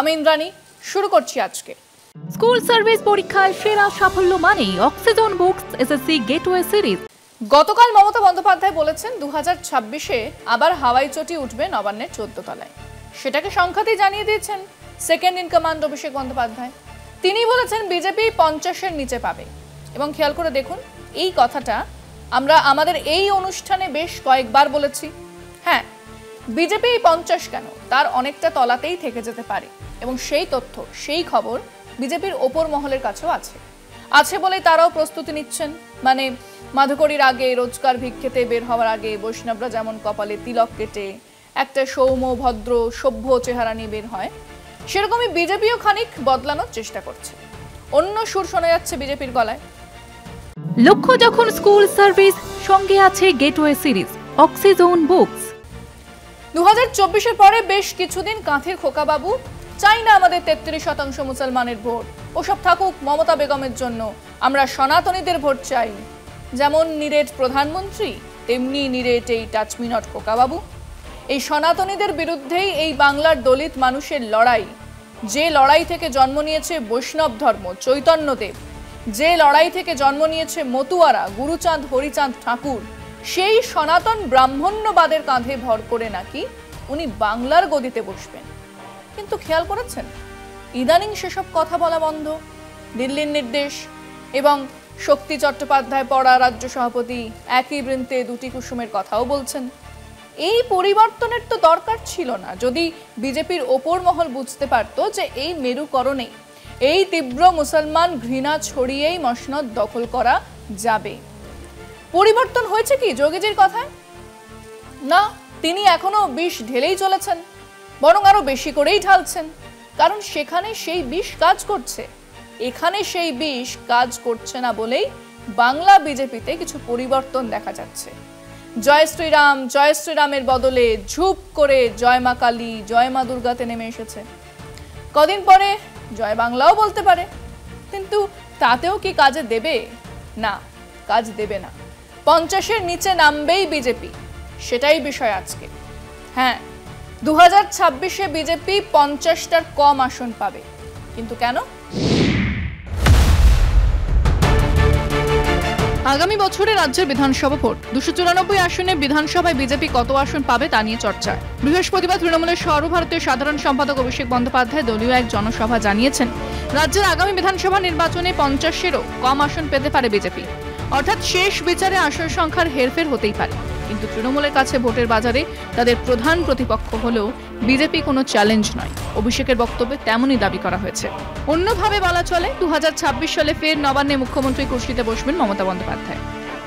আমি ইন্দ্রাণী, শুরু করছি আজকে। স্কুল সার্ভিস পরীক্ষায় সেরা সাফল্য মানেই oxygen books SSC gateway series. গতকাল মমতা বন্দ্যোপাধ্যায় বলেছেন 2026-এ আবার হাওয়াই চটি উঠবে নবান্নের 14 তলায়। সেটাকে সংখ্যাতেই জানিয়ে দিয়েছেন second in command Abhishek Bandyopadhyay. তিনি বলেছেন বিজেপি 50-এর নিচে পাবে। এবং খেয়াল করে দেখুন, এই কথাটা আমরা আমাদের এই অনুষ্ঠানে বেশ কয়েকবার বলেছি। হ্যাঁ, বিজেপি 50 কেন, তার অনেকটা তলাতেই থেকে যেতে পারে। এবং সেই তথ্য, সেই খবর বিজেপির ওপর মহলের কাছেও আছে বলেই তারাও প্রস্তুতি নিচ্ছেন। মানে মাধুকরীর আগে, রোজকার ভিক্ষেতে বের হওয়ার আগে বৈষ্ণবরা যেমন কপালে তিলক কেটে একটা সৌম্য, ভদ্র, সভ্য চেহারা নিয়ে বের হয়, সেরকমই বিজেপিও খানিক বদলানোর চেষ্টা করছে। অন্য সুর শোনা যাচ্ছে বিজেপির গলায়। লক্ষ্য যখন স্কুল সার্ভিস, সঙ্গে আছে গেটওয়ে সিরিজ, অক্সিজন বুকস। 2024-এর পরে বেশ কিছুদিন কাঁথির খোকাবাবু চাই না আমাদের 33% মুসলমানের ভোট, ওসব থাকুক মমতা বেগমের জন্য, আমরা সনাতনীদের ভোট চাই। যেমন নিরেট প্রধানমন্ত্রী, তেমনি নিরেট এই টাচমিনট খোকাবাবু। এই সনাতনীদের বিরুদ্ধেই এই বাংলার দলিত মানুষের লড়াই। যে লড়াই থেকে জন্ম নিয়েছে বৈষ্ণব ধর্ম, চৈতন্যদেব, যে লড়াই থেকে জন্ম নিয়েছে মতুয়ারা, গুরুচাঁদ, হরিচাঁদ ঠাকুর, সেই সনাতন ব্রাহ্মণ্যবাদের কাঁধে ভর করে নাকি উনি বাংলার গদিতে বসবেন। কিন্তু খেয়াল করেছেন, ইদানিং সেসব কথা বলা বন্ধ। দিল্লির নির্দেশ এবং শক্তি চট্টোপাধ্যায় পড়া রাজ্য সভাপতি একই বৃন্তে দুটি কুসুমের কথাও বলছেন। এই পরিবর্তনের তো দরকার ছিল না, যদি বিজেপির ওপর মহল বুঝতে পারত যে এই মেরুকরণে, এই তীব্র মুসলমান ঘৃণা ছড়িয়েই মসনদ দখল করা যাবে। পরিবর্তন হয়েছে কি যোগীজির কথায়? না, তিনি এখনো বিষ ঢেলেই চলেছেন, বরং আরো বেশি করেই ঢালছেন। কারণ সেখানে সেই বিষ কাজ করছে, এখানে সেই বিষ কাজ করছে না বলেই বাংলা বিজেপিতে কিছু পরিবর্তন দেখা যাচ্ছে। জয় শ্রীরাম, জয় শ্রীরামের বদলে ঝুপ করে জয় মা কালী, জয় মা দুর্গাতে নেমে এসেছে। কদিন পরে জয় বাংলাও বলতে পারে, কিন্তু তাতেও কি কাজে দেবে? না, কাজ দেবে না। 50-এর নিচে নামবেই বিজেপি, সেটাই বিষয় আজকে। হ্যাঁ, 2026-এ বিজেপি 50টার কম আসন পাবে, কিন্তু কেন? আগামী বছরে রাজ্যের বিধানসভা ভোট, 294 আসনে বিধানসভায় বিজেপি কত আসন পাবে তা নিয়ে চর্চা। বৃহস্পতিবার তৃণমূলের সর্বভারতীয় সাধারণ সম্পাদক অভিষেক বন্দ্যোপাধ্যায় দলীয় এক জনসভা জানিয়েছেন, রাজ্যের আগামী বিধানসভা নির্বাচনে 50-এরও কম আসন পেতে পারে বিজেপি। অর্থাৎ শেষ বিচারে আসন সংখ্যার হেরফের হতেই পারে। কিন্তু তৃণমূলের কাছে ভোটের বাজারে তাদের প্রধান প্রতিপক্ষ হলেও বিজেপি কোনো চ্যালেঞ্জ নয়। অভিষেকের বক্তব্যে তেমনই দাবি করা হয়েছে। অন্যভাবে বলা চলে, 2026 সালে ফের নবান্নে মুখ্যমন্ত্রী কুর্সিতে বসবেন মমতা বন্দ্যোপাধ্যায়।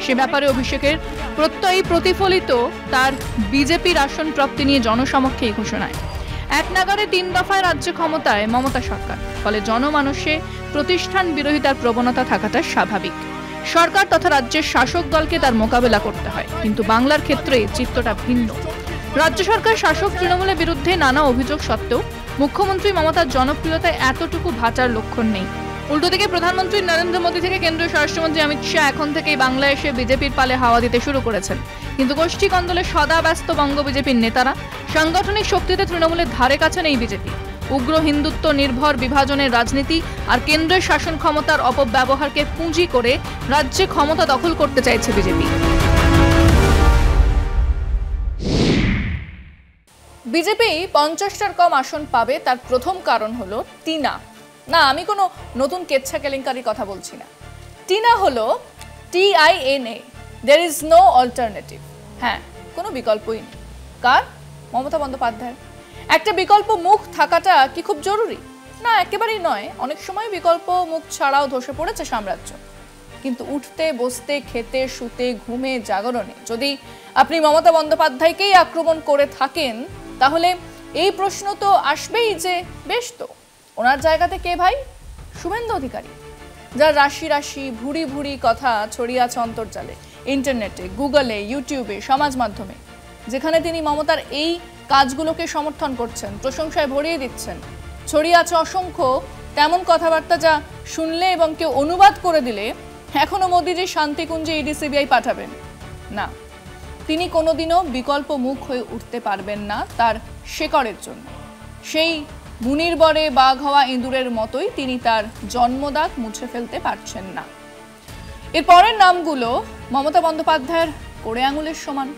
সে ব্যাপারে অভিষেকের প্রত্যয়ই প্রতিফলিত তার বিজেপির আসন প্রাপ্তি নিয়ে জনসমক্ষে এই ঘোষণায়। এক নাগারে 3 দফায় রাজ্য ক্ষমতায় মমতা সরকার, ফলে জনমানসে প্রতিষ্ঠান বিরোধিতার প্রবণতা থাকাটা স্বাভাবিক। সরকার তথা রাজ্যের শাসক দলকে তার মোকাবেলা করতে হয়, কিন্তু বাংলার ক্ষেত্রে চিত্রটা ভিন্ন। রাজ্য সরকার শাসক তৃণমূলের বিরুদ্ধে নানা অভিযোগ সত্ত্বেও মুখ্যমন্ত্রী মমতার জনপ্রিয়তায় এতটুকু ভাটার লক্ষণ নেই। উল্টো দিকে প্রধানমন্ত্রী নরেন্দ্র মোদী থেকে কেন্দ্রীয় স্বরাষ্ট্রমন্ত্রী অমিত শাহ এখন থেকেই বাংলায় এসে বিজেপির পালে হাওয়া দিতে শুরু করেছেন। কিন্তু গোষ্ঠী কন্দলে সদা ব্যস্ত বঙ্গ বিজেপির নেতারা, সাংগঠনিক শক্তিতে তৃণমূলের ধারে কাছে নেই বিজেপি। উগ্র হিন্দুত্ব নির্ভর বিভাজনের রাজনীতি আর কেন্দ্রের শাসন ক্ষমতার অপব্যবহারকে পুঁজি করে রাজ্যে ক্ষমতা দখল করতে চাইছে বিজেপি। বিজেপি 50টার কম আসন পাবে, তার প্রথম কারণ হলো টিনা। না, আমি কোনো নতুন কেচ্ছা কেলেঙ্কারির কথা বলছি না। টিনা হলো TINA, there is no alternative। হ্যাঁ, কোনো বিকল্পই নেই। কার? মমতা বন্দ্যোপাধ্যায়। একটা বিকল্প মুখ থাকাটা কি খুব জরুরি? না, একেবারেই নয়। অনেক সময় বিকল্প মুখ ছাড়াও ধসে পড়েছে সাম্রাজ্য। কিন্তু উঠতে, বসতে, খেতে, শুতে, ঘুমে, জাগরণে যদি আপনি মমতা বন্দ্যোপাধ্যায়কেই আক্রমণ করে থাকেন, তাহলে এই প্রশ্ন তো আসবেই যে বেশ তো ওনার জায়গাতে কে ভাই? শুভেন্দু অধিকারী, যার রাশি রাশি ভুরি ভুরি কথা ছড়িয়ে আছে অন্তর্জালে, ইন্টারনেটে, গুগলে, ইউটিউবে, সমাজ মাধ্যমে, যেখানে তিনি মমতার এই কাজগুলোকে সমর্থন করছেন, প্রশংসায় ভরিয়ে দিচ্ছেন। ছড়িয়ে আছে অসংখ্য তেমন কথাবার্তা যা শুনলে এবং কেউ অনুবাদ করে দিলে এখনো মোদিজি শান্তিকুঞ্জে ইডি সিবিআই পাঠাবেন না। তিনি কোনোদিনও বিকল্প মুখ হয়ে উঠতে পারবেন না তার শেকড়ের জন্য। সেই মুনির বরে বাঘ হওয়া ইঁদুরের মতোই তিনি তার জন্মদাগ মুছে ফেলতে পারছেন না। এর পরের নামগুলো মমতা বন্দ্যোপাধ্যায়ের কোড়ে আঙুলের সমান।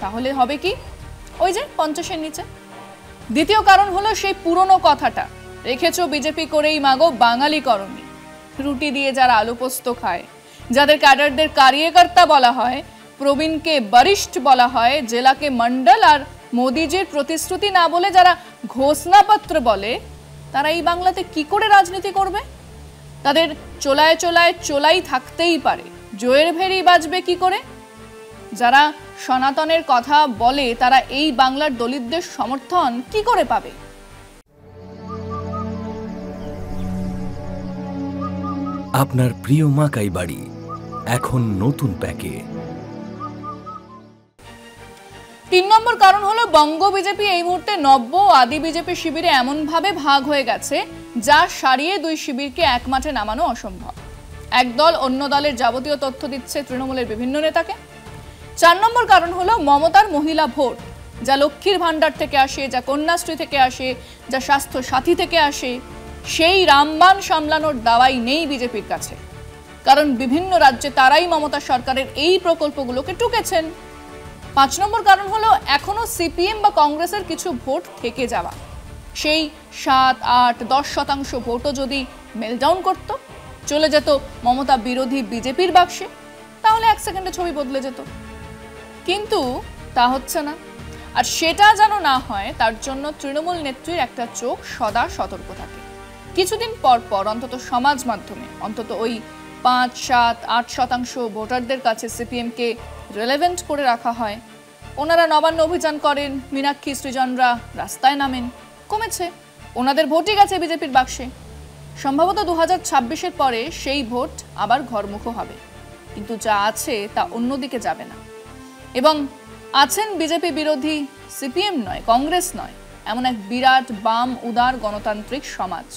তাহলে হবে কি? ওই যে 50-এর নিচে। দ্বিতীয় কারণ হলো সেই পুরনো কথাটা, রেখেছো বিজেপি করেই মাগো বাঙালি করনি। রুটি দিয়ে যারা আলু পোস্ত খায়, যাদের ক্যাডারদের কার্যকর্তা বলা হয়, প্রবীণকে বরিষ্ঠ বলা হয়, জেলাকে মন্ডল, আর মোদিজির প্রতিশ্রুতি না বলে যারা ঘোষণাপত্র বলে, তারা এই বাংলাতে কি করে রাজনীতি করবে? তাদের চোলায় চোলায় চোলাই থাকতেই পারে, জয়ের ভেরি বাজবে কি করে? যারা সনাতনের কথা বলে তারা এই বাংলার দলিতদের সমর্থন কি করে পাবে? আপনার প্রিয় মাকাই বাড়ি এখন নতুন প্যাকে। 3 নম্বর কারণ হলো বঙ্গ বিজেপি এই মুহূর্তে নব্য আদি বিজেপি শিবিরে এমন ভাবে ভাগ হয়ে গেছে যা সারিয়ে দুই শিবিরকে এক মাঠে নামানো অসম্ভব। এক দল অন্য দলের যাবতীয় তথ্য দিচ্ছে তৃণমূলের বিভিন্ন নেতাকে। 4 নম্বর কারণ হলো মমতার মহিলা ভোট, যা লক্ষ্মীর ভান্ডার থেকে আসে, যা কন্যাশ্রী থেকে আসে, যা স্বাস্থ্য সাথী থেকে আসে, সেই রামবান সামলানোর দাওয়াই নেই বিজেপির কাছে। কারণ বিভিন্ন রাজ্যে তারাই মমতা সরকারের এই প্রকল্পগুলোকে টুকেছেন। 5 নম্বর কারণ হলো এখনো সিপিএম বা কংগ্রেসের কিছু ভোট থেকে যাওয়া। সেই 7, 8, 10% ভোটও যদি মেলডাউন করত, চলে যেত মমতা বিরোধী বিজেপির বাক্সে, তাহলে 1 সেকেন্ডে ছবি বদলে যেত। কিন্তু তা হচ্ছে না। আর সেটা যেন না হয় তার জন্য তৃণমূল নেত্রীর একটা চোখ সদা সতর্ক থাকে। কিছুদিন পর পর অন্তত সমাজ মাধ্যমে অন্তত ওই 5, 7, 8% ভোটারদের কাছে সিপিএমকে রেলেভেন্ট করে রাখা হয়। ওনারা নবান্ন অভিযান করেন, মীনাক্ষী সৃজনরা রাস্তায় নামেন, কমেছে, ওনাদের ভোটই গেছে বিজেপির বাক্সে। সম্ভবত 2026-এর পরে সেই ভোট আবার ঘরমুখ হবে, কিন্তু যা আছে তা অন্যদিকে যাবে না। এবং আছেন বিজেপি বিরোধী সিপিএম নয়, কংগ্রেস নয়, এমন এক বিরাট বাম উদার গণতান্ত্রিক সমাজ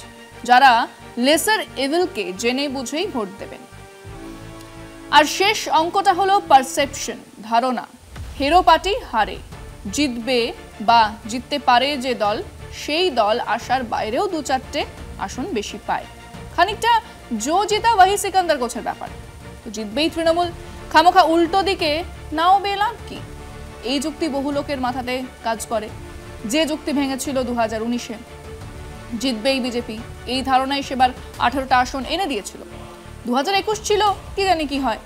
যারা লেসার এভিলকে জেনে বুঝেই ভোট দেবেন। আর শেষ অঙ্কটা হলো পারসেপশন, ধারণা। হেরো পার্টি হারে, জিতবে বা জিততে পারে যে দল, সেই দল আশার বাইরেও 2-4টে আসন বেশি পায়। খানিকটা জো জিতা ওয়াহি সিকান্দার গোছের ব্যাপার। তো জিতবেই তৃণমূল, খামোখা উল্টো দিকে নাও বেলাম কি? এই যুক্তি বহু লোকের মাথাতে কাজ করে। যে যুক্তি ভেঙেছিল 2019-এ, জিতবেই বিজেপি, এই ধারণায় সেবার 18টা আসন এনে দিয়েছিল। 2021 ছিল কি জানি কি হয়,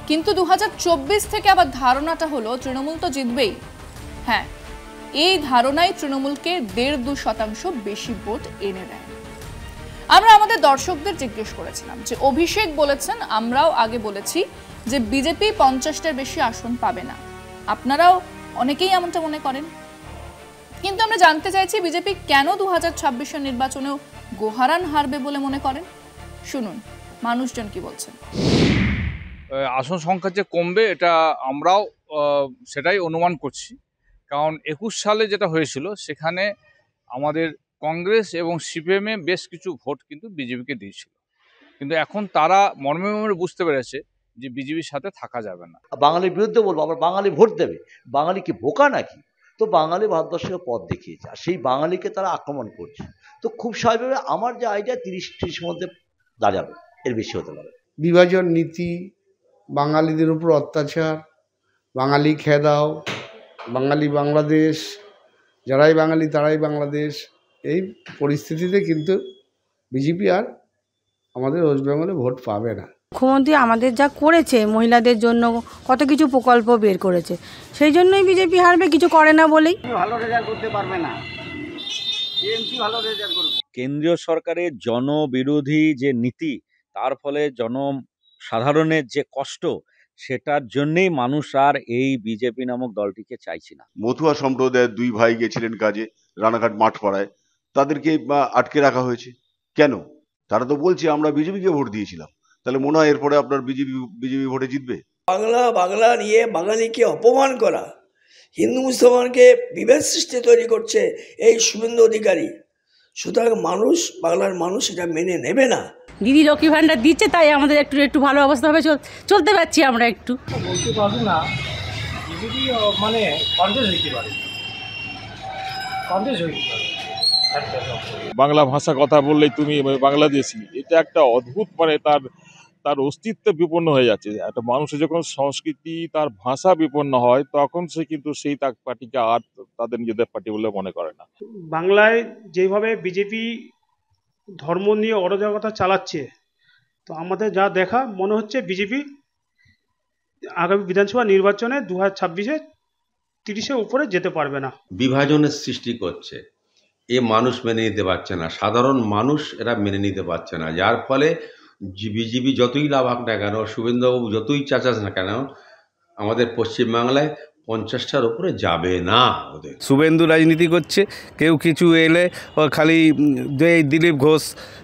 কিন্তু 2024 থেকে আবার ধারণাটা হলো তৃণমূল তো জিতবেই। হ্যাঁ, এই ধারণাই তৃণমূলকে 1.5-2% বেশি ভোট এনে দেয়। আমরা আমাদের দর্শকদের জিজ্ঞেস করেছিলাম যে অভিষেক বলেছেন, আমরাও আগে বলেছি যে বিজেপি 50টার বেশি আসন পাবে না। আপনারাও অনেকেই এমনটা মনে করেন, কিন্তু আমরা জানতে চাইছি বিজেপি কেন 2026-এর নির্বাচনেও গোহারান হারবে বলে মনে করেন। শুনুন মানুষজন কি বলছেন। আসন সংখ্যা যে কমবে এটা আমরাও সেটাই অনুমান করছি, কারণ 21 সালে যেটা হয়েছিল সেখানে আমাদের কংগ্রেস এবং সিপিএমে বেশ কিছু ভোট কিন্তু বিজেপিকে দিয়েছিল, কিন্তু এখন তারা মর্মে মর্মে বুঝতে পেরেছে যে বিজেপির সাথে থাকা যাবে না। বাঙালির বিরুদ্ধে বলবো, আবার বাঙালি ভোট দেবে, বাঙালি কি বোকা নাকি? তো বাঙালি ভারতবর্ষকে পথ দেখিয়েছে, আর সেই বাঙালিকে তারা আক্রমণ করছে। তো খুব স্বাভাবিক, আমার যে আইডিয়া 30-30 মধ্যে দাঁড়াবে, এর বেশি হতে পারে। বিভাজন নীতি, বাঙালিদের উপর অত্যাচার, বাঙালি খেয়ে দাও, বাঙালি বাংলাদেশ, যারাই বাঙালি তারাই বাংলাদেশ, এই পরিস্থিতিতে কিন্তু বিজেপি আর আমাদের ওয়েস্ট বেঙ্গলে ভোট পাবে না। মুখ্যমন্ত্রী আমাদের যা করেছে, মহিলাদের জন্য কত কিছু প্রকল্প বের করেছে, সেই জন্যই বিজেপি হারবে, কিছু করে না বলেই। ভালো রেজাল্ট করতে পারবে না, টিএমসি ভালো রেজাল্ট করবে। কেন্দ্রীয় সরকারের জনবিরোধী যে নীতি, তার ফলে জনসাধারণের যে কষ্ট, সেটার জন্যই মানুষ আর এই বিজেপি নামক দলটিকে চাইছি না। মতুয়া সম্প্রদায়ের 2 ভাই গেছিলেন কাজে রানাঘাট মাঠ পাড়ায়, তাদেরকে আটকে রাখা হয়েছে কেন? তারা তো বলছে আমরা বিজেপিকে ভোট দিয়েছিলাম। তাহলে মনে হয় এরপরে আপনার বিজেপি ভোটে জিতবে? বাংলা নিয়ে বাঙালিকে অপমান করা, হিন্দু মুসলমানকে বিভেদ সৃষ্টি তৈরি করছে এই শুভেন্দু অধিকারী। সুতরাং বাংলার মানুষ এটা মেনে নেবে না। দিদি লক্ষ্মী ভান্ডার দিচ্ছে, তাই আমাদের একটু ভালো অবস্থা হবে, চলতে পারছি আমরা। একটু বলতে পারবো না, বিজেপি মানে কন্টেস্ট হইতে পারে, বাংলা ভাষা কথা বললেই তুমি বাংলাদেশি, এটা একটা অদ্ভুত, মানে তার অস্তিত্ব বিপন্ন হয়ে যাচ্ছে। একটা মানুষের যখন সংস্কৃতি, তার ভাষা বিপন্ন হয়, তখন সে কিন্তু সেই তার পার্টিকে আর তাদের নিজেদের পার্টি বলে মনে করে না। বাংলায় যেভাবে বিজেপি ধর্ম নিয়ে অরাজকতা চালাচ্ছে, তো আমাদের যা দেখা মনে হচ্ছে বিজেপি আগামী বিধানসভা নির্বাচনে 2026-এ 30-এর উপরে যেতে পারবে না। বিভাজনের সৃষ্টি করছে, এ মানুষ মেনে নিতে পারছে না, সাধারণ মানুষ এরা মেনে নিতে পারছে না, যার ফলে বিজেপি যতই লাভ হোক না কেন, শুভেন্দুবাবু যতই চাচাস না কেন, আমাদের পশ্চিমবাংলায় 50টার উপরে যাবে না। ওদের শুভেন্দু রাজনীতি করছে, কেউ কিছু এলে ও খালি দিলীপ ঘোষ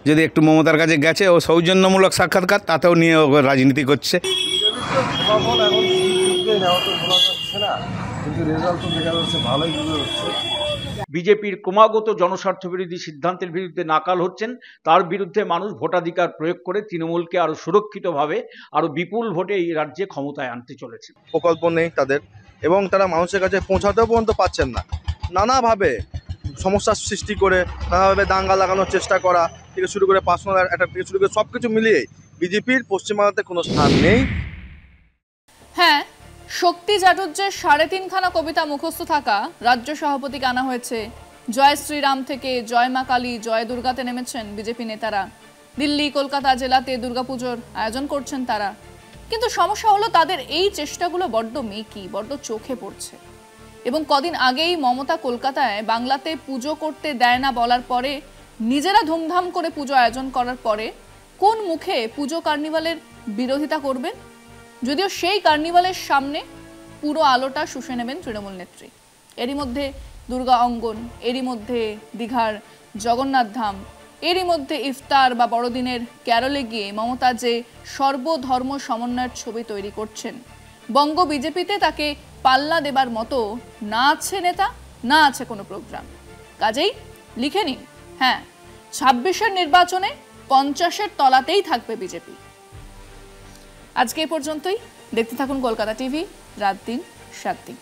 যদি একটু মমতার কাছে গেছে, ও সৌজন্যমূলক সাক্ষাৎকার, তাতেও নিয়ে ও রাজনীতি করছে। বিজেপির ক্রমাগত জনস্বার্থ বিরোধী সিদ্ধান্তের বিরুদ্ধে নাকাল হচ্ছেন, তার বিরুদ্ধে মানুষ ভোটাধিকার প্রয়োগ করে তৃণমূলকে আরো সুরক্ষিতভাবে, আরো বিপুল ভোটে এই রাজ্যে ক্ষমতায় আনতে চলেছে। প্রকল্প নেই তাদের, এবং তারা মানুষের কাছে পৌঁছাতেও পর্যন্ত পাচ্ছেন না। নানাভাবে সমস্যার সৃষ্টি করে, নানাভাবে দাঙ্গা লাগানোর চেষ্টা করা থেকে শুরু করে পার্সোনাল অ্যাটাক থেকে শুরু করে সব কিছু মিলিয়ে বিজেপির পশ্চিমবাংলাতে কোনো স্থান নেই। হ্যাঁ, শক্তি চাটুর্যের 3.5খানা কবিতা মুখস্থ থাকা রাজ্য সভাপতিকে আনা হয়েছে। জয় শ্রীরাম থেকে জয় মা কালী, জয় দুর্গাতে নেমেছেন বিজেপি নেতারা। দিল্লি, কলকাতা জেলাতে দুর্গাপুজোর আয়োজন করছেন তারা। কিন্তু সমস্যা হলো তাদের এই চেষ্টাগুলো বড্ড মেকি, বড্ড চোখে পড়ছে। এবং কদিন আগেই মমতা কলকাতায় বাংলাতে পুজো করতে দেয় না বলার পরে, নিজেরা ধুমধাম করে পুজো আয়োজন করার পরে কোন মুখে পুজো কার্নিভালের বিরোধিতা করবেন? যদিও সেই কার্নিভালের সামনে পুরো আলোটা শুষে নেবেন তৃণমূল নেত্রী। এরই মধ্যে দুর্গা অঙ্গন, এরই মধ্যে দীঘার জগন্নাথ ধাম, এরই মধ্যে ইফতার বা বড়দিনের ক্যারলে গিয়ে মমতা যে সর্বধর্ম সমন্বয়ের ছবি তৈরি করছেন, বঙ্গ বিজেপিতে তাকে পাল্লা দেবার মতো না আছে নেতা, না আছে কোনো প্রোগ্রাম। কাজেই লিখে নিন, হ্যাঁ, 26-এর নির্বাচনে 50-এর তলাতেই থাকবে বিজেপি। আজকে এই পর্যন্তই। দেখতে থাকুন কলকাতা টিভি, রাত দিন 7 দিন।